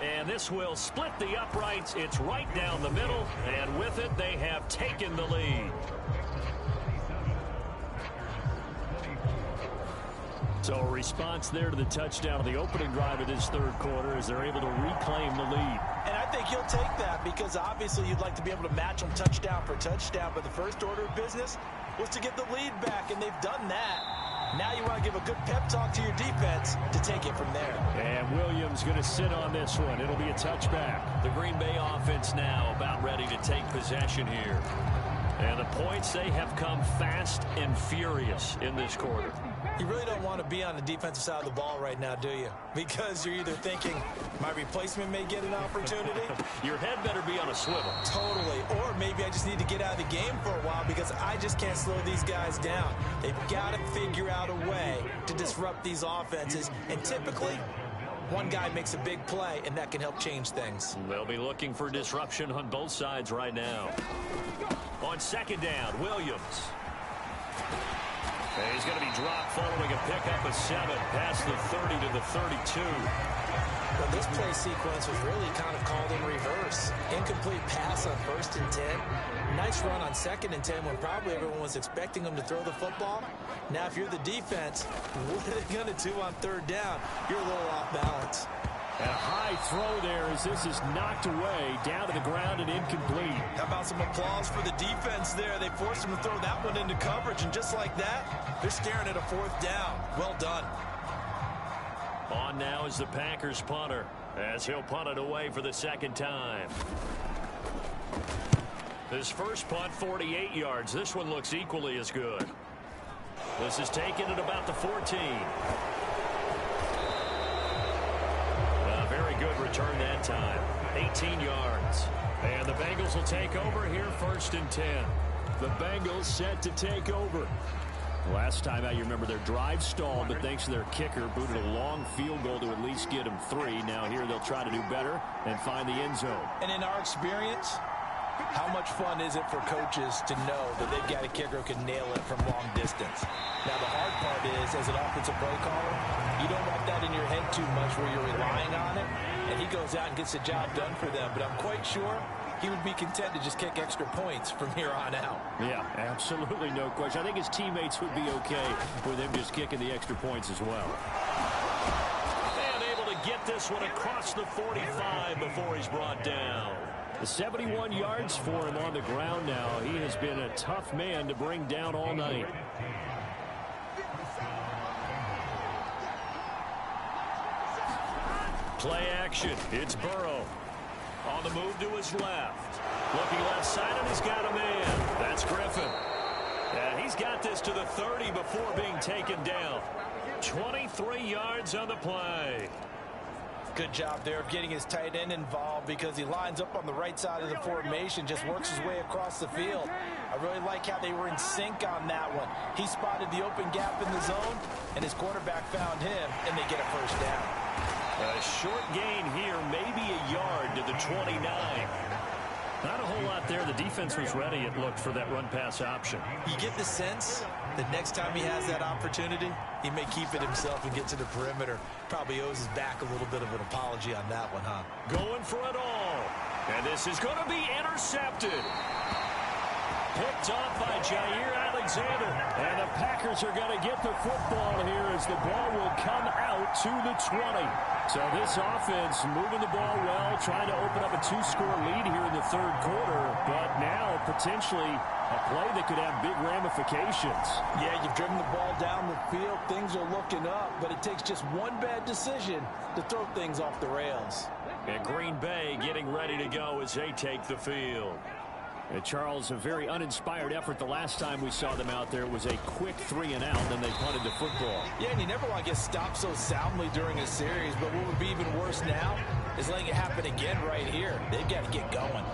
And this will split the uprights. It's right down the middle, and with it, they have taken the lead. So a response there to the touchdown of the opening drive of this third quarter as they're able to reclaim the lead. And I think you'll take that because obviously you'd like to be able to match them touchdown for touchdown, but the first order of business was to get the lead back, and they've done that. Now you want to give a good pep talk to your defense to take it from there. And Williams going to sit on this one. It'll be a touchback. The Green Bay offense now about ready to take possession here. And the points, they have come fast and furious in this quarter. You really don't want to be on the defensive side of the ball right now, do you? Because you're either thinking, my replacement may get an opportunity. Your head better be on a swivel. Totally. Or maybe I just need to get out of the game for a while because I just can't slow these guys down. They've got to figure out a way to disrupt these offenses. And typically, one guy makes a big play, and that can help change things. They'll be looking for disruption on both sides right now. On second down, Williams. And he's going to be dropped following a pickup of 7 past the 30 to the 32. Well, this play sequence was really kind of called in reverse. Incomplete pass on 1st and 10. Nice run on 2nd and 10 when probably everyone was expecting him to throw the football. Now, if you're the defense, what are they going to do on 3rd down? You're a little off balance. And a high throw there as this is knocked away, down to the ground and incomplete. How about some applause for the defense there? They forced him to throw that one into coverage, and just like that, they're staring at a 4th down. Well done. On now is the Packers punter, as he'll punt it away for the 2nd time. His first punt, 48 yards. This one looks equally as good. This is taken at about the 14. Very good return that time. 18 yards. And the Bengals will take over here 1st and 10. The Bengals set to take over. Last time out, you remember their drive stalled, but thanks to their kicker, booted a long field goal to at least get them 3. Now here they'll try to do better and find the end zone. And in our experience, how much fun is it for coaches to know that they've got a kicker who can nail it from long distance? Now, the hard part is, as an offensive play caller, you don't want that in your head too much where you're relying on it, and he goes out and gets the job done for them. But I'm quite sure he would be content to just kick extra points from here on out. Yeah, absolutely no question. I think his teammates would be okay with him just kicking the extra points as well. And able to get this one across the 45 before he's brought down. 71 yards for him on the ground now. He has been a tough man to bring down all night. Play action. It's Burrow. On the move to his left. Looking left side, and he's got a man. That's Griffin. And he's got this to the 30 before being taken down. 23 yards on the play. Good job there of getting his tight end involved because he lines up on the right side of the formation, just works his way across the field. I really like how they were in sync on that one. He spotted the open gap in the zone, and his quarterback found him, and they get a 1st down. A short gain here, maybe a yard to the 29. Not a whole lot there. The defense was ready, it looked, for that run-pass option. You get the sense that next time he has that opportunity, he may keep it himself and get to the perimeter. Probably owes his back a little bit of an apology on that one, huh? Going for it all. And this is going to be intercepted. Picked off by Jair Alexander. And the Packers are going to get the football here as the ball will come out to the 20. So this offense moving the ball well, trying to open up a 2-score lead here in the 3rd quarter. But now potentially a play that could have big ramifications. Yeah, you've driven the ball down the field. Things are looking up, but it takes just one bad decision to throw things off the rails. And Green Bay getting ready to go as they take the field. And Charles, a very uninspired effort the last time we saw them out there. It was a quick 3 and out, and they punted the football. Yeah, and you never want to get stopped so soundly during a series, but what would be even worse now is letting it happen again right here. They've got to get going.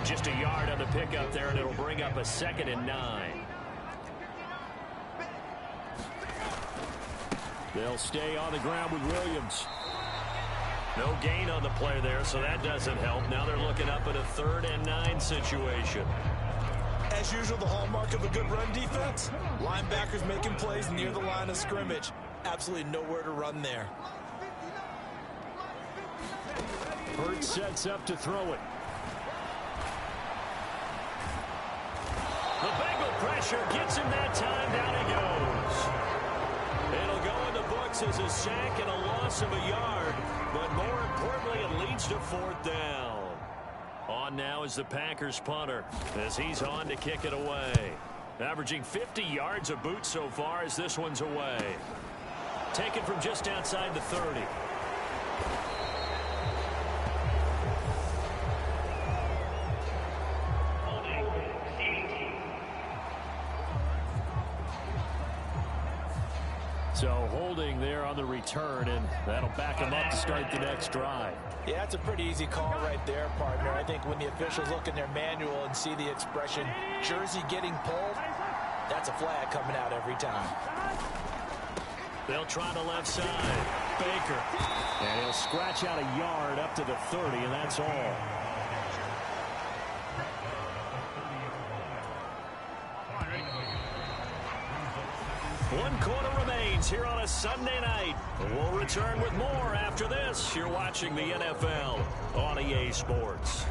Just a yard on the pickup there, and it'll bring up a 2nd and 9. They'll stay on the ground with Williams. No gain on the play there, so that doesn't help. Now they're looking up at a 3rd and 9 situation. As usual, the hallmark of a good run defense, linebackers making plays near the line of scrimmage. Absolutely nowhere to run there. Hurts sets up to throw it. The Bengal pressure gets him that time. Down he goes. It'll go in the books as a sack and a loss of a yard. But more importantly, it leads to 4th down. On now is the Packers punter as he's on to kick it away. Averaging 50 yards a boot so far as this one's away. Taken from just outside the 30. So holding there on the return, and that'll back him up to start the next drive. Yeah, that's a pretty easy call right there, partner. I think when the officials look in their manual and see the expression, jersey getting pulled, that's a flag coming out every time. They'll try the left side. Baker. And he'll scratch out a yard up to the 30, and that's all. One quarter remains here on a Sunday night. We'll return with more after this. You're watching the NFL on EA Sports.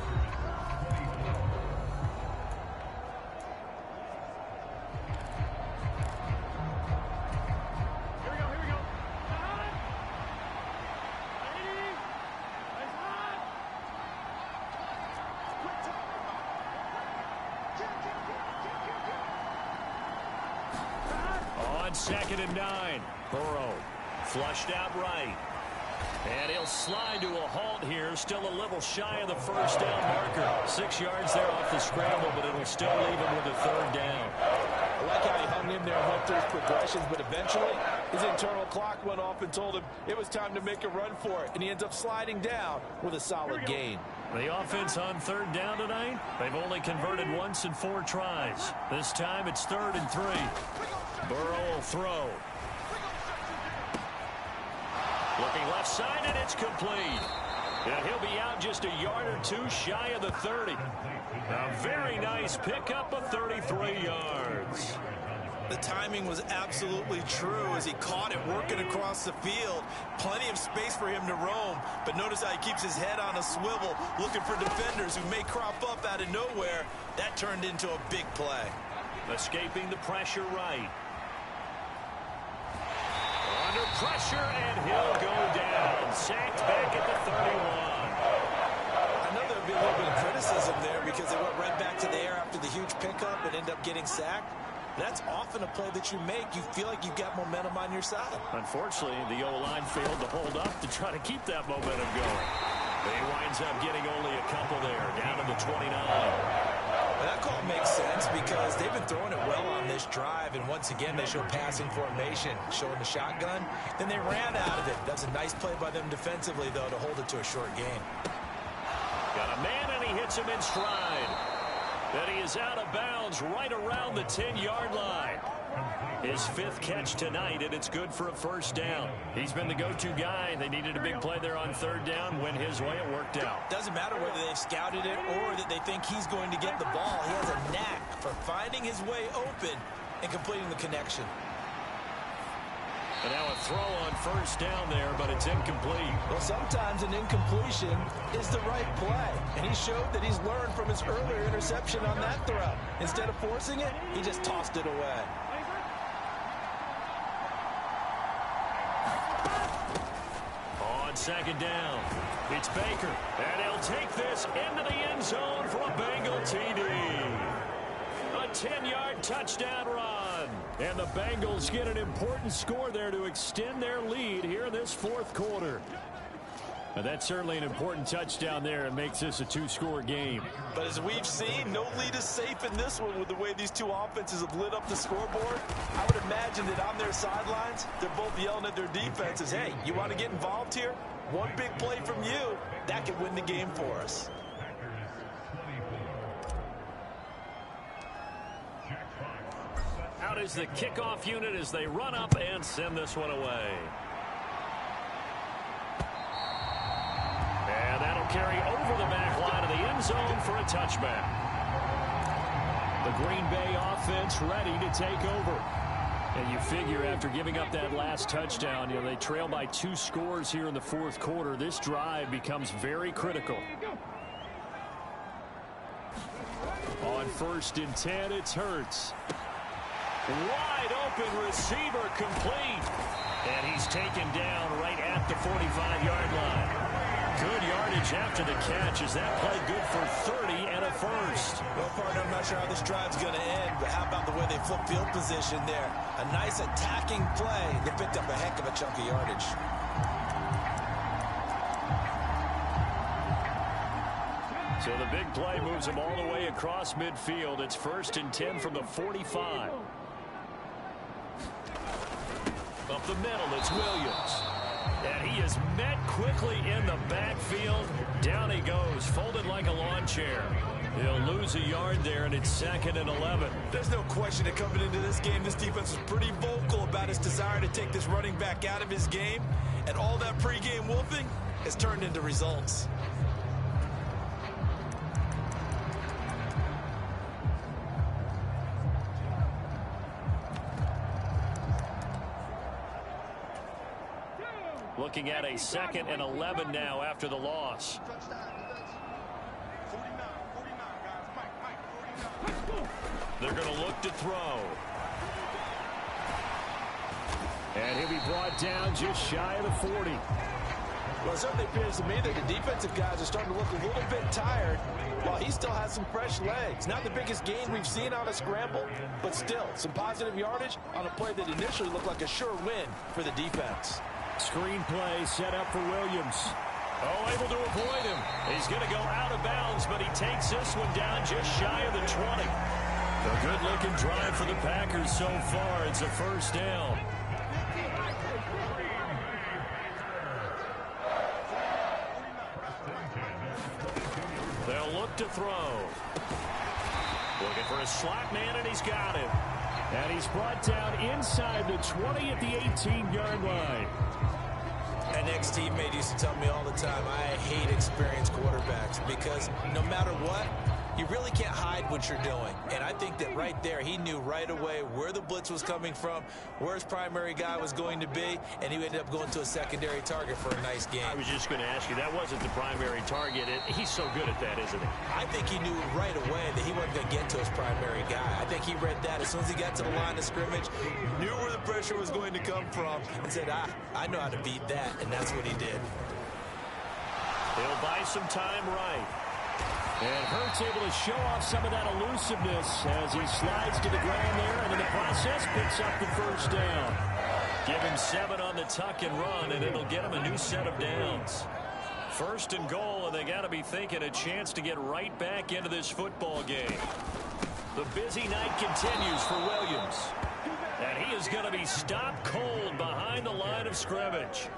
On 2nd and 9. Burrow flushed out right. And he'll slide to a halt here. Still a little shy of the 1st down marker. 6 yards there off the scramble, but it'll still leave him with a 3rd down. I like how he hung in there and went through his progressions, but eventually his internal clock went off and told him it was time to make a run for it, and he ends up sliding down with a solid gain. The offense on 3rd down tonight, they've only converted once in 4 tries. This time it's 3rd and 3. Burrow will throw. Looking left side, and it's complete. And he'll be out just a yard or 2 shy of the 30. A very nice pickup of 33 yards. The timing was absolutely true as he caught it working across the field. Plenty of space for him to roam, but notice how he keeps his head on a swivel looking for defenders who may crop up out of nowhere. That turned into a big play. Escaping the pressure right. Under pressure, and he'll go down. Sacked back at the 31. I know there'll be a little bit of criticism there because they went right back to the air after the huge pickup and ended up getting sacked. That's often a play that you make. You feel like you've got momentum on your side. Unfortunately, the O-line failed to hold up to try to keep that momentum going. He winds up getting only a couple there, down to the 29. Well, that call makes sense because they've been throwing it well on this drive, and once again they show passing formation, showing the shotgun. Then they ran out of it. That's a nice play by them defensively, though, to hold it to a short game. Got a man, and he hits him in stride. And he is out of bounds right around the 10-yard line. His 5th catch tonight, and it's good for a 1st down. He's been the go-to guy. They needed a big play there on 3rd down. Went his way, it worked out. Doesn't matter whether they've scouted it or that they think he's going to get the ball. He has a knack for finding his way open and completing the connection. And now a throw on 1st down there, but it's incomplete. Well, sometimes an incompletion is the right play. And he showed that he's learned from his earlier interception on that throw. Instead of forcing it, he just tossed it away. On 2nd down, it's Baker. And he'll take this into the end zone for a Bengal TD. A 10-yard touchdown run. And the Bengals get an important score there to extend their lead here in this 4th quarter. But that's certainly an important touchdown there. It makes this a two-score game. But as we've seen, no lead is safe in this one with the way these two offenses have lit up the scoreboard. I would imagine that on their sidelines, they're both yelling at their defenses, hey, you want to get involved here? One big play from you, that could win the game for us. Out is the kickoff unit as they run up and send this one away. And that'll carry over the back line of the end zone for a touchback. The Green Bay offense ready to take over. And you figure after giving up that last touchdown, they trail by 2 scores here in the fourth quarter. This drive becomes very critical. On 1st and 10, it's Hurts. Wide open receiver complete. And he's taken down right at the 45-yard line. Good yardage after the catch. Is that play good for 30 and a first? Well, partner, I'm not sure how this drive's going to end, but how about the way they flip field position there? A nice attacking play. They picked up a heck of a chunk of yardage. So the big play moves them all the way across midfield. It's 1st and 10 from the 45. Up the middle, it's Williams. And he is met quickly in the backfield. Down he goes, folded like a lawn chair. He'll lose a yard there, and it's 2nd and 11. There's no question that coming into this game, this defense was pretty vocal about its desire to take this running back out of his game. And all that pregame wolfing has turned into results. Looking at a 2nd and 11 now after the loss. They're going to look to throw. And he'll be brought down just shy of the 40. Well, it certainly appears to me that the defensive guys are starting to look a little bit tired while he still has some fresh legs. Not the biggest gain we've seen on a scramble, but still some positive yardage on a play that initially looked like a sure win for the defense. Screen play set up for Williams. Oh, able to avoid him. He's going to go out of bounds, but he takes this one down just shy of the 20. A good-looking drive for the Packers so far. It's a first down. They'll look to throw. Looking for a slot man, and he's got him. And he's brought down inside the 20 at the 18-yard line. An ex-teammate used to tell me all the time, I hate experienced quarterbacks because no matter what, you really can't hide what you're doing. And I think that right there, he knew right away where the blitz was coming from, where his primary guy was going to be, and he ended up going to a secondary target for a nice game. I was just going to ask you, that wasn't the primary target. He's so good at that, isn't he? I think he knew right away that he wasn't going to get to his primary guy. I think he read that as soon as he got to the line of scrimmage, knew where the pressure was going to come from, and said, I know how to beat that, and that's what he did. He'll buy some time right. And Hurts able to show off some of that elusiveness as he slides to the ground there, and in the process picks up the first down. Give him 7 on the tuck and run, and it'll get him a new set of downs. 1st and goal, and they got to be thinking a chance to get right back into this football game. The busy night continues for Williams. And he is going to be stopped cold behind the line of scrimmage.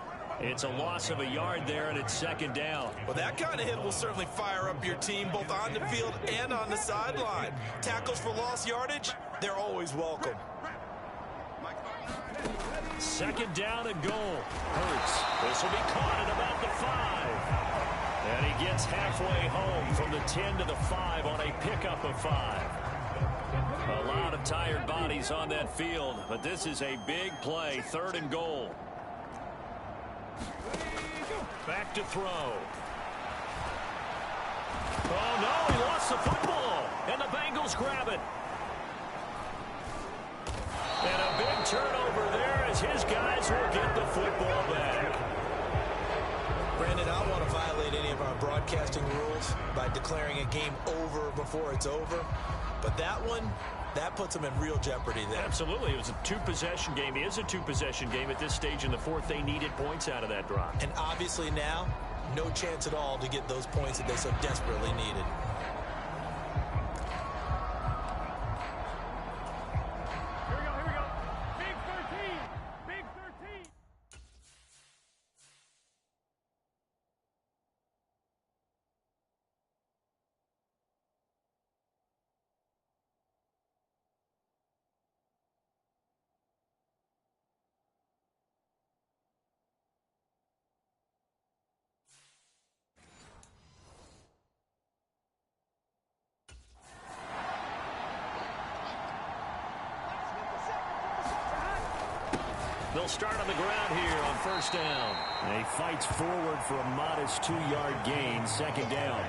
It's a loss of a yard there, and it's 2nd down. Well, that kind of hit will certainly fire up your team both on the field and on the sideline. Tackles for lost yardage, they're always welcome. 2nd down and goal. Hurts. This will be caught at about the 5. And he gets halfway home from the 10 to the 5 on a pickup of 5. A lot of tired bodies on that field, but this is a big play. 3rd and goal. Back to throw. Oh, no, he lost the football, and the Bengals grab it. And a big turnover there as his guys will get the football back. Brandon, I don't want to violate any of our broadcasting rules by declaring a game over before it's over, but that one, that puts them in real jeopardy there. Absolutely. It was a 2-possession game. It is a 2-possession game at this stage in the fourth. They needed points out of that drive. And obviously now, no chance at all to get those points that they so desperately needed. Here we go, here we go. Big 13. Big 13. They'll start on the ground here on first down. And he fights forward for a modest 2-yard gain, second down.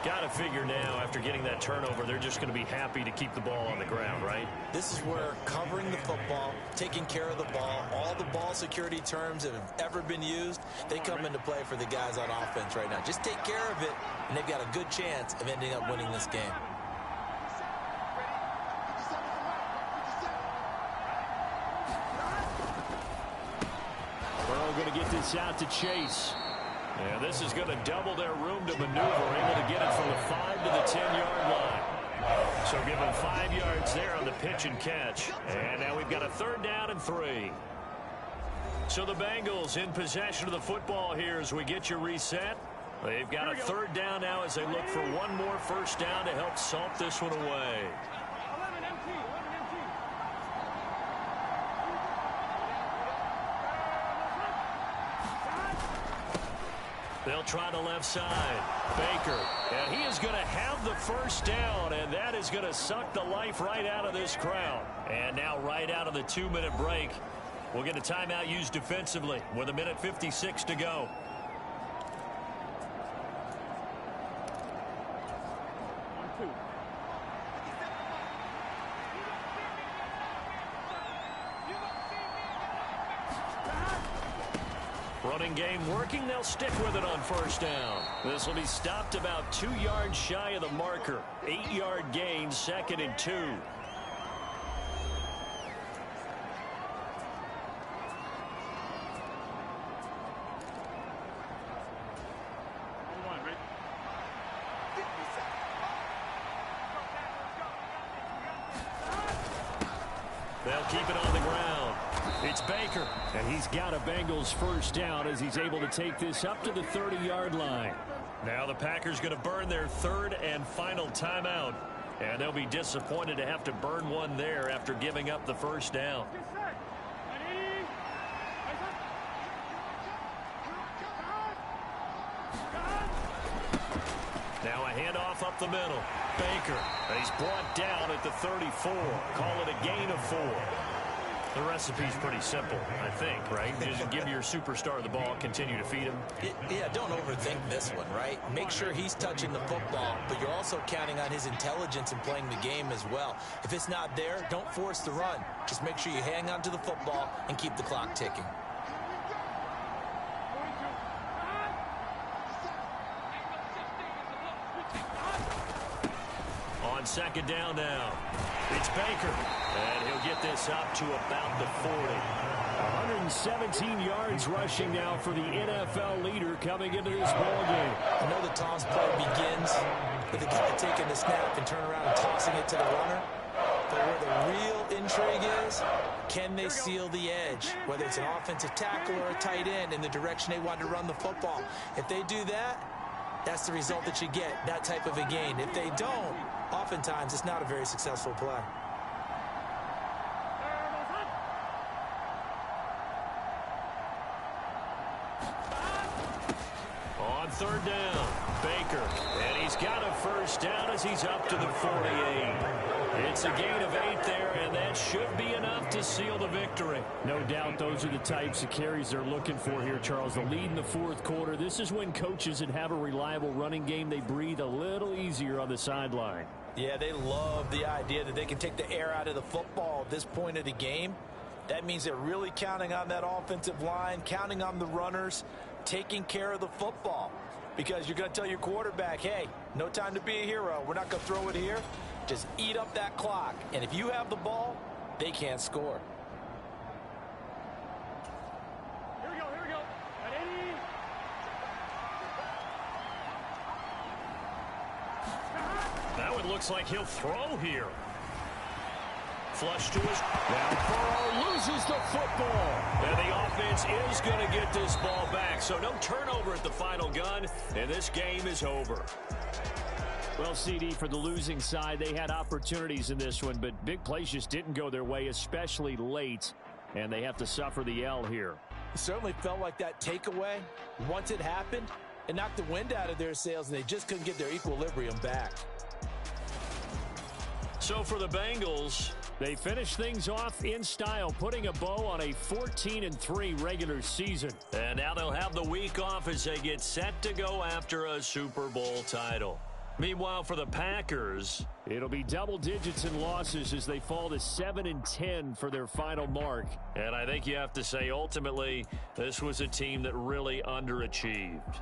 Got to figure now, after getting that turnover, they're just going to be happy to keep the ball on the ground, right? This is where covering the football, taking care of the ball, all the ball security terms that have ever been used, they come into play for the guys on offense right now. Just take care of it, and they've got a good chance of ending up winning this game. Going to get this out to Chase. And this is going to double their room to maneuver, able to get it from the 5 to the 10-yard line. So give them 5 yards there on the pitch and catch. And now we've got a 3rd down and 3. So the Bengals in possession of the football here as we get you reset. They've got a 3rd down now as they look for one more first down to help salt this one away. 11 MT, 11 MT. They'll try the left side. Baker, and he is going to have the first down, and that is going to suck the life right out of this crowd. And now right out of the 2-minute break, we'll get a timeout used defensively with 1:56 to go. Running game working. They'll stick with it on first down. This will be stopped about 2 yards shy of the marker. 8-yard gain, 2nd and 2. They'll keep it on the ground. It's Baker, and he's got a Bengals first down as he's able to take this up to the 30-yard line. Now the Packers going to burn their 3rd and final timeout, and they'll be disappointed to have to burn one there after giving up the first down. Now a handoff up the middle. Baker, and he's brought down at the 34. Call it a gain of 4. The recipe's pretty simple, I think, right? Just give your superstar the ball, continue to feed him. Yeah, don't overthink this one, right? Make sure he's touching the football, but you're also counting on his intelligence in playing the game as well. If it's not there, don't force the run. Just make sure you hang on to the football and keep the clock ticking. On second down now, it's Baker, and he'll get this up to about the 40. 117 yards rushing now for the NFL leader coming into this ball game. I know the toss play begins with the guy taking the snap and turn around and tossing it to the runner. But where the real intrigue is, can they seal the edge? Whether it's an offensive tackle or a tight end in the direction they want to run the football. If they do that, that's the result that you get, that type of a gain. If they don't, oftentimes it's not a very successful play. On 3rd down, Baker, and he's got a first down as he's up to the 48. It's a gain of 8 there, and that should be enough to seal the victory. No doubt those are the types of carries they're looking for here, Charles. The lead in the 4th quarter. This is when coaches that have a reliable running game, they breathe a little easier on the sideline. Yeah, they love the idea that they can take the air out of the football at this point of the game. That means they're really counting on that offensive line, counting on the runners, taking care of the football. Because you're going to tell your quarterback, hey, no time to be a hero. We're not going to throw it here. Just eat up that clock. And if you have the ball, they can't score. Here we go, here we go. At 80. looks like he'll throw here. Flush to his... Now Burrow loses the football. And the offense is going to get this ball back. So no turnover at the final gun, and this game is over. Well, CD, for the losing side, they had opportunities in this one, but big plays just didn't go their way, especially late, and they have to suffer the L here. It certainly felt like that takeaway, once it happened, it knocked the wind out of their sails, and they just couldn't get their equilibrium back. So for the Bengals, they finish things off in style, putting a bow on a 14-3 regular season. And now they'll have the week off as they get set to go after a Super Bowl title. Meanwhile, for the Packers, it'll be double digits in losses as they fall to 7-10 for their final mark. And I think you have to say, ultimately, this was a team that really underachieved.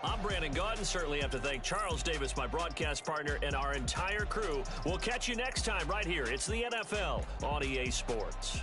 I'm Brandon Gaudin. Certainly have to thank Charles Davis, my broadcast partner, and our entire crew. We'll catch you next time right here. It's the NFL on EA Sports.